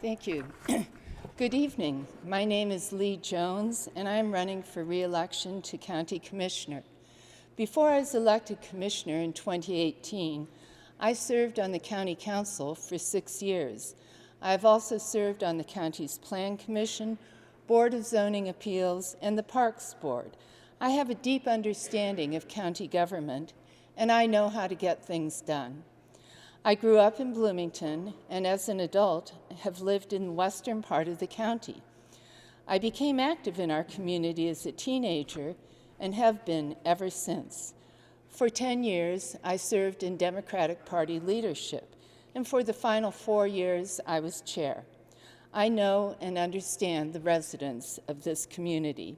Thank you. Good evening. My name is Lee Jones, and I'm running for re-election to County Commissioner. Before I was elected Commissioner in 2018, I served on the County Council for 6 years. I've also served on the county's Plan Commission, Board of Zoning Appeals, and the Parks Board. I have a deep understanding of county government, and I know how to get things done. I grew up in Bloomington, and as an adult, have lived in the western part of the county. I became active in our community as a teenager and have been ever since. For 10 years, I served in Democratic Party leadership, and for the final 4 years, I was chair. I know and understand the residents of this community.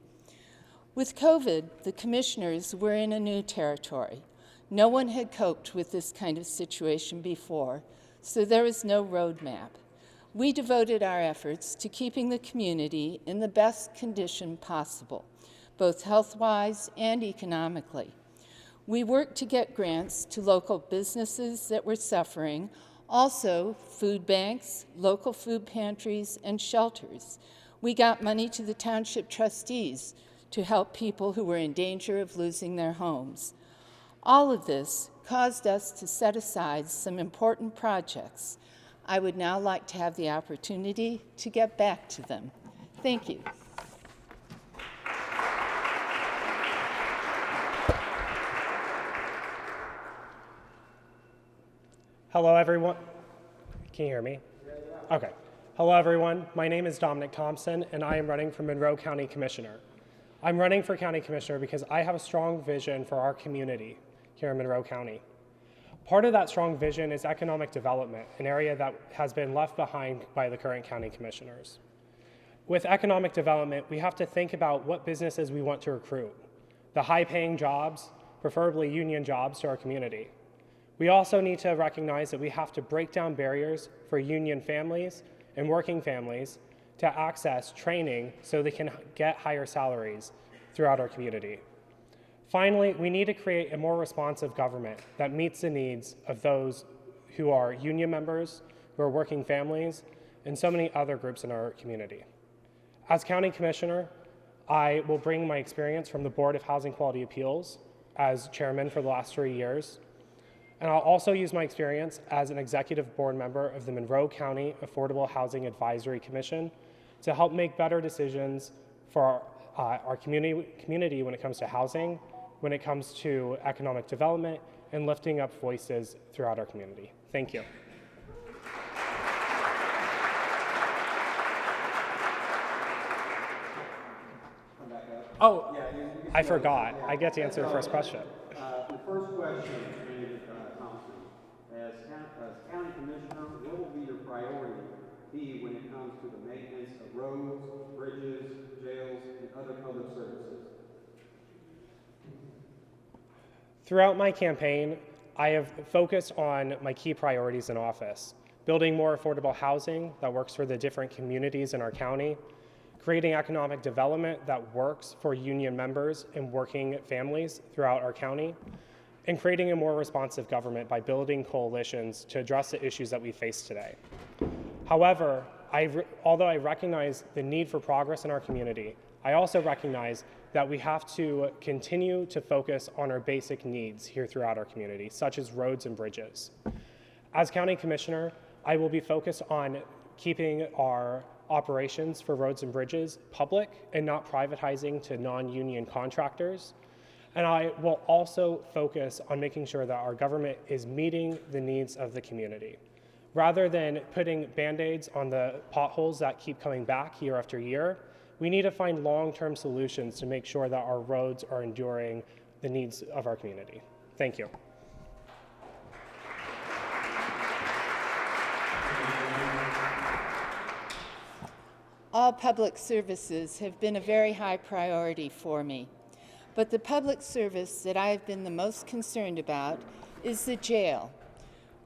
With COVID, the commissioners were in a new territory. No one had coped with this kind of situation before, so there was no roadmap. We devoted our efforts to keeping the community in the best condition possible, both health-wise and economically. We worked to get grants to local businesses that were suffering, also food banks, local food pantries, and shelters. We got money to the township trustees to help people who were in danger of losing their homes. All of this caused us to set aside some important projects. I would now like to have the opportunity to get back to them. Thank you. Hello, everyone. Can you hear me? Okay. Hello, everyone. My name is Dominic Thompson, and I am running for Monroe County Commissioner. I'm running for County Commissioner because I have a strong vision for our community here in Monroe County. Part of that strong vision is economic development, an area that has been left behind by the current county commissioners. With economic development, we have to think about what businesses we want to recruit, the high-paying jobs, preferably union jobs, to our community. We also need to recognize that we have to break down barriers for union families and working families to access training so they can get higher salaries throughout our community. Finally, we need to create a more responsive government that meets the needs of those who are union members, who are working families, and so many other groups in our community. As County Commissioner, I will bring my experience from the Board of Housing Quality Appeals as chairman for the last 3 years, and I'll also use my experience as an executive board member of the Monroe County Affordable Housing Advisory Commission to help make better decisions for our community when it comes to housing, when it comes to economic development, and lifting up voices throughout our community. Thank you. Oh, I forgot. I get to answer the first question. The first question, Thompson, as County Commissioner, what will be your priority when it comes to the maintenance of roads, bridges, jails, and other public services? Throughout my campaign, I have focused on my key priorities in office: building more affordable housing that works for the different communities in our county, creating economic development that works for union members and working families throughout our county, and creating a more responsive government by building coalitions to address the issues that we face today. However, although I recognize the need for progress in our community, I also recognize that we have to continue to focus on our basic needs here throughout our community, such as roads and bridges. As County Commissioner, I will be focused on keeping our operations for roads and bridges public and not privatizing to non-union contractors. And I will also focus on making sure that our government is meeting the needs of the community. Rather than putting Band-Aids on the potholes that keep coming back year after year, we need to find long-term solutions to make sure that our roads are enduring the needs of our community. Thank you. All public services have been a very high priority for me, but the public service that I have been the most concerned about is the jail.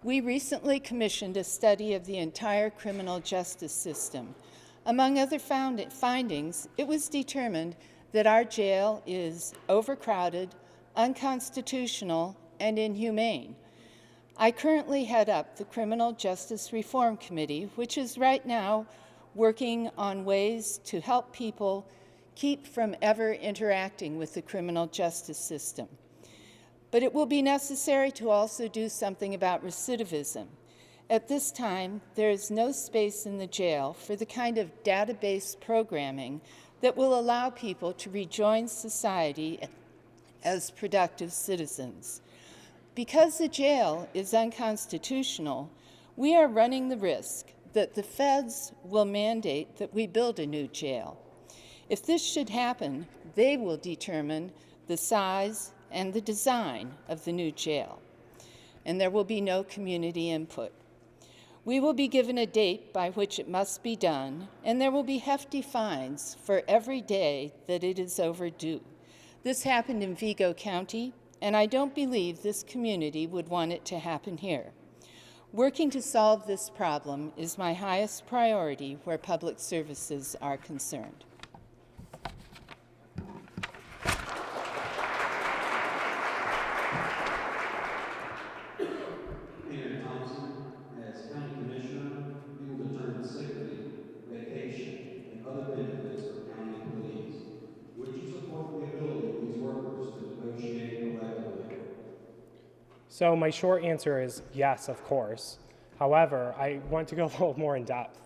We recently commissioned a study of the entire criminal justice system. Among other findings, it was determined that our jail is overcrowded, unconstitutional, and inhumane. I currently head up the Criminal Justice Reform Committee, which is right now working on ways to help people keep from ever interacting with the criminal justice system. But it will be necessary to also do something about recidivism. At this time, there is no space in the jail for the kind of database programming that will allow people to rejoin society as productive citizens. Because the jail is unconstitutional, we are running the risk that the feds will mandate that we build a new jail. If this should happen, they will determine the size and the design of the new jail, and there will be no community input. We will be given a date by which it must be done, and there will be hefty fines for every day that it is overdue. This happened in Vigo County, and I don't believe this community would want it to happen here. Working to solve this problem is my highest priority where public services are concerned. Mayor Thompson, as County Commissioner, you will determine sick leave, vacation, and other benefits for county employees. Would you support the ability of these workers to negotiate collectively? So my short answer is yes, of course. However, I want to go a little more in depth.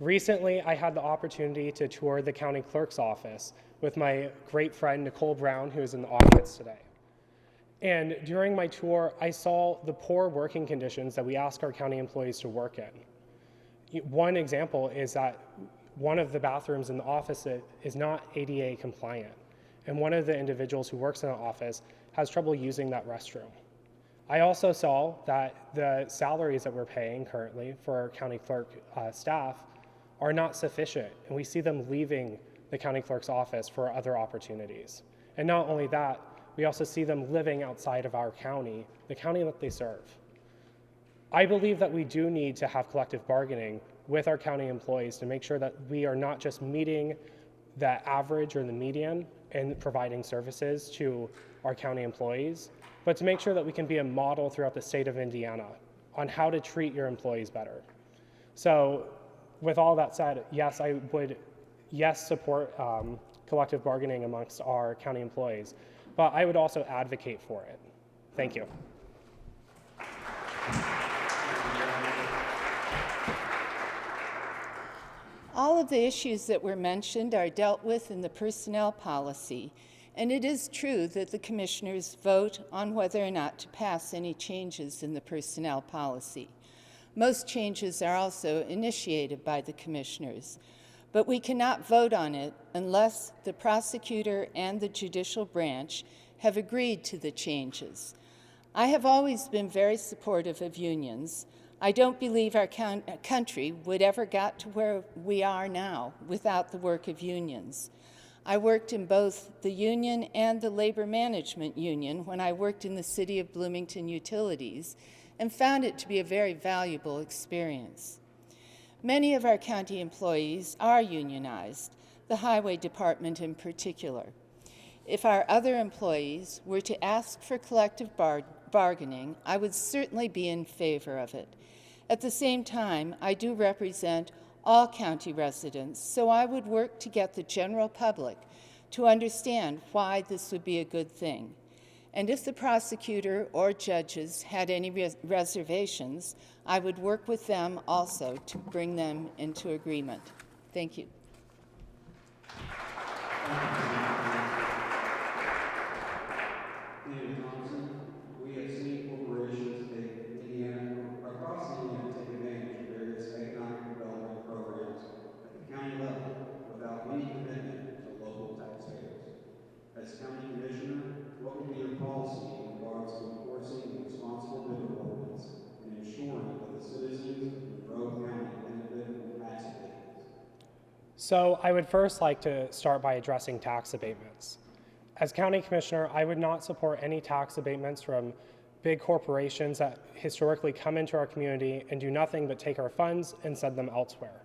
Recently, I had the opportunity to tour the county clerk's office with my great friend, Nicole Brown, who is in the audience today. And during my tour, I saw the poor working conditions that we ask our county employees to work in. One example is that one of the bathrooms in the office is not ADA compliant, and one of the individuals who works in the office has trouble using that restroom. I also saw that the salaries that we're paying currently for our county clerk staff are not sufficient, and we see them leaving the county clerk's office for other opportunities. And not only that, we also see them living outside of our county, the county that they serve. I believe that we do need to have collective bargaining with our county employees to make sure that we are not just meeting the average or the median in providing services to our county employees, but to make sure that we can be a model throughout the state of Indiana on how to treat your employees better. So with all that said, yes, I would support collective bargaining amongst our county employees, but I would also advocate for it. Thank you. All of the issues that were mentioned are dealt with in the personnel policy, and it is true that the commissioners vote on whether or not to pass any changes in the personnel policy. Most changes are also initiated by the commissioners, but we cannot vote on it unless the prosecutor and the judicial branch have agreed to the changes. I have always been very supportive of unions. I don't believe our country would ever get to where we are now without the work of unions. I worked in both the union and the labor management union when I worked in the City of Bloomington Utilities and found it to be a very valuable experience. Many of our county employees are unionized, the highway department in particular. If our other employees were to ask for collective bargaining, I would certainly be in favor of it. At the same time, I do represent all county residents, so I would work to get the general public to understand why this would be a good thing. And if the prosecutor or judges had any reservations, I would work with them also to bring them into agreement. Thank you. Mayor Thompson, we have seen corporations across Indiana take advantage of various economic development programs at the county level without any commitment to local taxpayers. As County Commissioner, what will be your policy in regards to enforcing the responsible bidder ordinance and ensuring that the citizens of Monroe County benefit from tax abatements? So I would first like to start by addressing tax abatements. As County Commissioner, I would not support any tax abatements from big corporations that historically come into our community and do nothing but take our funds and send them elsewhere.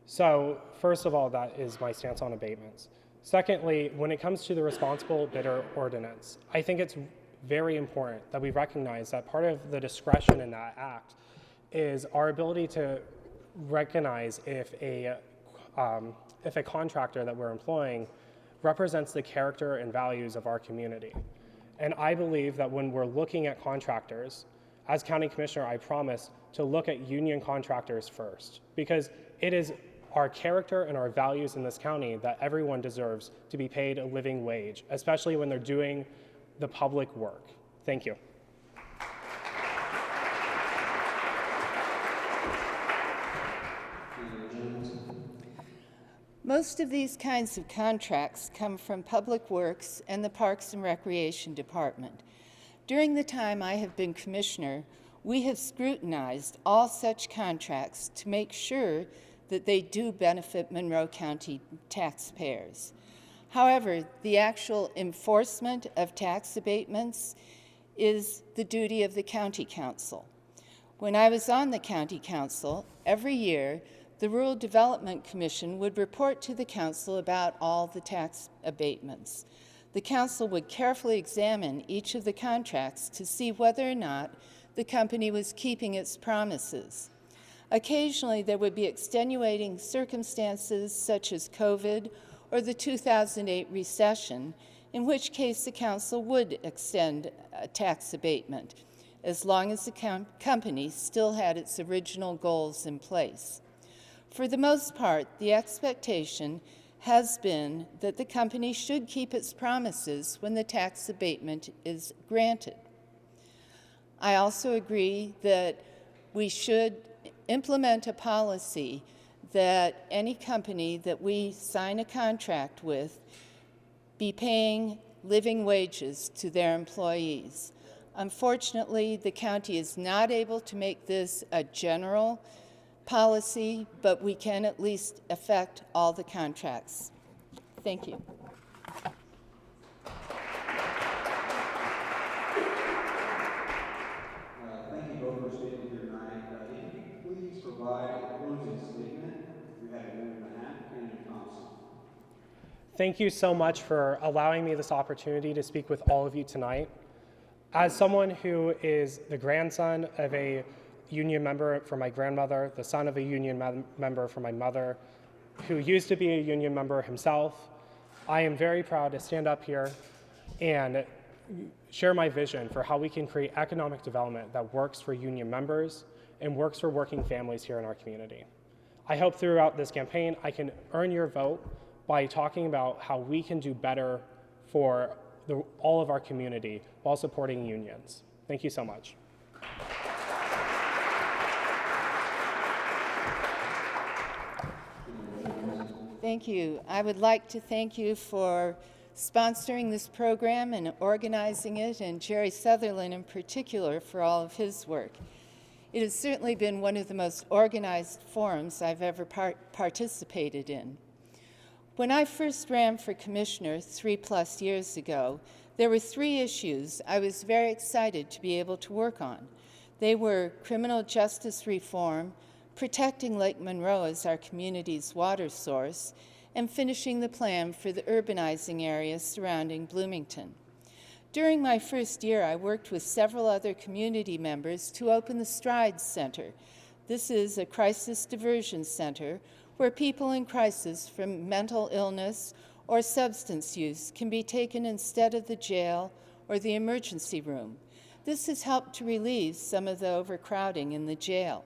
So first of all, that is my stance on abatements. Secondly, when it comes to the responsible bidder ordinance, I think it's very important that we recognize that part of the discretion in that act is our ability to recognize if a contractor that we're employing represents the character and values of our community. And I believe that when we're looking at contractors, as County Commissioner, I promise to look at union contractors first, because it is our character and our values in this county that everyone deserves to be paid a living wage, especially when they're doing the public work. Thank you. Most of these kinds of contracts come from Public Works and the Parks and Recreation Department. During the time I have been commissioner, we have scrutinized all such contracts to make sure that they do benefit Monroe County taxpayers. However, the actual enforcement of tax abatements is the duty of the County Council. When I was on the County Council, every year, the Rural Development Commission would report to the Council about all the tax abatements. The Council would carefully examine each of the contracts to see whether or not the company was keeping its promises. Occasionally, there would be extenuating circumstances such as COVID or the 2008 recession, in which case the Council would extend a tax abatement, as long as the company still had its original goals in place. For the most part, the expectation has been that the company should keep its promises when the tax abatement is granted. I also agree that we should implement a policy that any company that we sign a contract with be paying living wages to their employees. Unfortunately, the county is not able to make this a general policy, but we can at least affect all the contracts. Thank you. Thank you both for speaking here tonight. If you could please provide a closing statement, you have a minute and a half, Candidate Thompson. Thank you so much for allowing me this opportunity to speak with all of you tonight. As someone who is the grandson of a union member for my grandmother, the son of a union member for my mother, who used to be a union member himself, I am very proud to stand up here and share my vision for how we can create economic development that works for union members and works for working families here in our community. I hope throughout this campaign I can earn your vote by talking about how we can do better for all of our community while supporting unions. Thank you so much. Thank you. I would like to thank you for sponsoring this program and organizing it, and Jerry Sutherland in particular for all of his work. It has certainly been one of the most organized forums I've ever participated in. When I first ran for commissioner 3+ years ago, there were 3 issues I was very excited to be able to work on. They were criminal justice reform, protecting Lake Monroe as our community's water source, and finishing the plan for the urbanizing areas surrounding Bloomington. During my first year, I worked with several other community members to open the Stride Center. This is a crisis diversion center where people in crisis from mental illness or substance use can be taken instead of the jail or the emergency room. This has helped to relieve some of the overcrowding in the jail.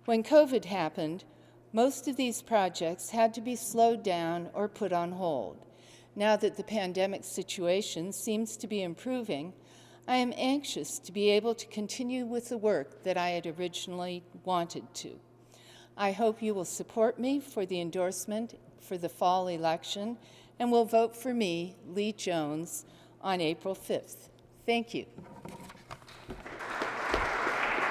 When COVID happened, most of these projects had to be slowed down or put on hold. Now that the pandemic situation seems to be improving, I am anxious to be able to continue with the work that I had originally wanted to. I hope you will support me for the endorsement for the fall election and will vote for me, Lee Jones, on April 5th. Thank you.